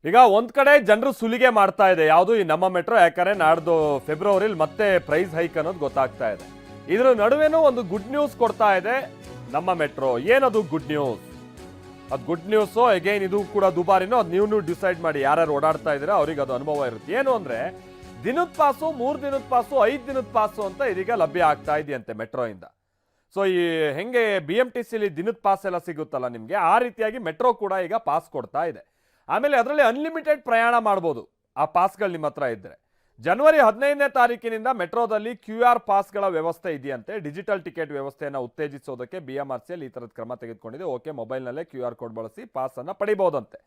ಈಗ ಒಂದ್ ಕಡೆ ಜನರು ಸುಲಿಗೆ ಮಾಡ್ತಾ ಇದೆ ಯಾವುದು ಈ ನಮ್ಮ ಮೆಟ್ರೋ, ಯಾಕಂದ್ರೆ ನಾಡ್ದು ಫೆಬ್ರವರಿಲಿ ಮತ್ತೆ ಪ್ರೈಸ್ ಹೈಕ್ ಅನ್ನೋದು ಗೊತ್ತಾಗ್ತಾ ಇದೆ. ಇದ್ರ ನಡುವೆನೂ ಒಂದು ಗುಡ್ ನ್ಯೂಸ್ ಕೊಡ್ತಾ ಇದೆ ನಮ್ಮ ಮೆಟ್ರೋ. ಏನದು ಗುಡ್ ನ್ಯೂಸ್? ಅದು ಗುಡ್ ನ್ಯೂಸು ಅಗೈನ್ ಇದು ಕೂಡ ದುಬಾರಿನೋ ಅದು ನೀವು ಡಿಸೈಡ್ ಮಾಡಿ. ಯಾರ್ಯಾರು ಓಡಾಡ್ತಾ ಇದ್ದೀರಾ ಅವ್ರಿಗೆ ಅದು ಅನುಭವ ಇರುತ್ತೆ. ಏನು ಅಂದ್ರೆ ದಿನದ ಪಾಸು, 3 ದಿನದ ಪಾಸು, 5 ದಿನದ ಪಾಸು ಅಂತ ಇದೀಗ ಲಭ್ಯ ಆಗ್ತಾ ಇದೆಯಂತೆ ಮೆಟ್ರೋ ಇಂದ. ಸೊ ಈ ಹೆಂಗೆ BMTCಲಿ ದಿನದ ಪಾಸ್ ಎಲ್ಲ ಸಿಗುತ್ತಲ್ಲ ನಿಮಗೆ, ಆ ರೀತಿಯಾಗಿ ಮೆಟ್ರೋ ಕೂಡ ಈಗ ಪಾಸ್ ಕೊಡ್ತಾ ಇದೆ. ಆಮೇಲೆ ಅದರಲ್ಲಿ ಅನ್ಲಿಮಿಟೆಡ್ ಪ್ರಯಾಣ ಮಾಡ್ಬೋದು ಆ ಪಾಸ್ಗಳು ನಿಮ್ಮ ಹತ್ರ ಇದ್ದರೆ. ಜನವರಿ 15ನೇ ತಾರೀಕಿನಿಂದ ಮೆಟ್ರೋದಲ್ಲಿ QR ಪಾಸ್ಗಳ ವ್ಯವಸ್ಥೆ ಇದೆಯಂತೆ. ಡಿಜಿಟಲ್ ಟಿಕೆಟ್ ವ್ಯವಸ್ಥೆಯನ್ನು ಉತ್ತೇಜಿಸೋದಕ್ಕೆ BMRCL ಈ ಥರದ ಕ್ರಮ ತೆಗೆದುಕೊಂಡಿದೆ. ಓಕೆ, ಮೊಬೈಲ್ನಲ್ಲೇ QR ಕೋಡ್ ಬಳಸಿ ಪಾಸನ್ನು ಪಡಿಬೋದಂತೆ.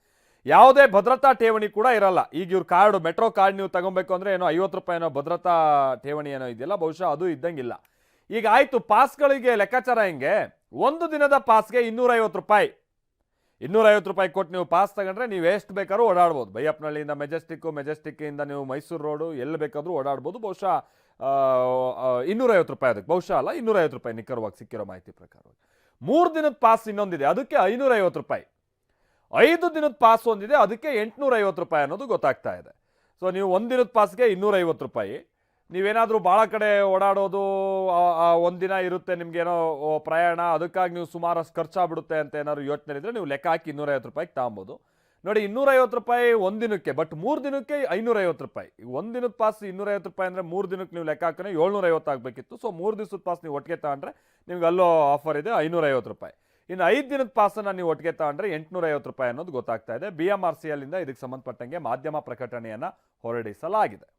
ಯಾವುದೇ ಭದ್ರತಾ ಠೇವಣಿ ಕೂಡ ಇರಲ್ಲ. ಈಗ ಇವ್ರ ಕಾರ್ಡು, ಮೆಟ್ರೋ ಕಾರ್ಡ್ ನೀವು ತಗೊಬೇಕು ಅಂದರೆ ಏನೋ 50 ರೂಪಾಯಿನೋ ಭದ್ರತಾ ಠೇವಣಿ ಏನೋ ಇದೆಯಲ್ಲ, ಬಹುಶಃ ಅದು ಇದ್ದಂಗಿಲ್ಲ. ಈಗ ಆಯಿತು, ಪಾಸ್ಗಳಿಗೆ ಲೆಕ್ಕಾಚಾರ ಹೆಂಗೆ? ಒಂದು ದಿನದ ಪಾಸ್ಗೆ 250 ರೂಪಾಯಿ. 250 ರೂಪಾಯಿ ಕೊಟ್ಟು ನೀವು ಪಾಸ್ ತಗೊಂಡ್ರೆ ನೀವು ಎಷ್ಟು ಬೇಕಾದ್ರೂ ಓಡಾಡ್ಬೋದು. ಬೈಯಪ್ಪನಹಳ್ಳಿಯಿಂದ ಮೆಜೆಸ್ಟಿಕ್ಕಿಂದ ನೀವು ಮೈಸೂರು ರೋಡು ಎಲ್ಲಿ ಬೇಕಾದರೂ ಓಡಾಡ್ಬೋದು. ಬಹುಶಃ 250 ರೂಪಾಯಿ ಅದಕ್ಕೆ, ಬಹುಶಃ ಅಲ್ಲ 250 ರೂಪಾಯಿ ನಿಖರವಾಗಿ ಸಿಕ್ಕಿರೋ ಮಾಹಿತಿ ಪ್ರಕಾರವಾಗಿ. 3 ದಿನದ ಪಾಸ್ ಇನ್ನೊಂದಿದೆ, ಅದಕ್ಕೆ 550 ರೂಪಾಯಿ. 5 ದಿನದ ಪಾಸ್ ಒಂದಿದೆ, ಅದಕ್ಕೆ 850 ರೂಪಾಯಿ ಅನ್ನೋದು ಗೊತ್ತಾಗ್ತಾ ಇದೆ. ಸೊ ನೀವು 1 ದಿನದ ಪಾಸ್ಗೆ 250 ರೂಪಾಯಿ. ನೀವೇನಾದರೂ ಭಾಳ ಕಡೆ ಓಡಾಡೋದು, ಒಂದಿನ ಇರುತ್ತೆ ನಿಮ್ಗೇನೋ ಪ್ರಯಾಣ, ಅದಕ್ಕಾಗಿ ನೀವು ಸುಮಾರಷ್ಟು ಖರ್ಚಾಗ್ಬಿಡುತ್ತೆ ಅಂತ ಏನಾದ್ರು ಯೋಚನೆ ಇದ್ದರೆ ನೀವು ಲೆಕ್ಕ ಹಾಕಿ 250 ರೂಪಾಯಿಗೆ ತಗೊಬೋದು. ನೋಡಿ, 250 ರೂಪಾಯಿ ಒಂದಿನಕ್ಕೆ, ಬಟ್ 3 ದಿನಕ್ಕೆ 550 ರೂಪಾಯಿ. ಈಗ 1 ದಿನದ ಪಾಸ್ 250 ರೂಪಾಯಿ ಅಂದರೆ 3 ದಿನಕ್ಕೆ ನೀವು ಲೆಕ್ಕ ಹಾಕಿದ್ರೆ 750 ಆಗಬೇಕಿತ್ತು. ಸೊ 3 ದಿವಸದ ಪಾಸ್ ನೀವು ಒಟ್ಟಿಗೆ ತಗೊಂಡ್ರೆ ನಿಮ್ಗೆ ಅಲ್ಲೋ ಆಫರ್ ಇದೆ 550 ರೂಪಾಯಿ. ಇನ್ನು 5 ದಿನದ ಪಾಸನ್ನು ನೀವು ಒಟ್ಟಿಗೆ ತಗೊಂಡ್ರೆ 850 ರೂಪಾಯಿ ಅನ್ನೋದು ಗೊತ್ತಾಗ್ತಾ ಇದೆ. BMRCL ಇಂದ ಇದಕ್ಕೆ ಸಂಬಂಧಪಟ್ಟಂಗೆ ಮಾಧ್ಯಮ ಪ್ರಕಟಣೆಯನ್ನು ಹೊರಡಿಸಲಾಗಿದೆ.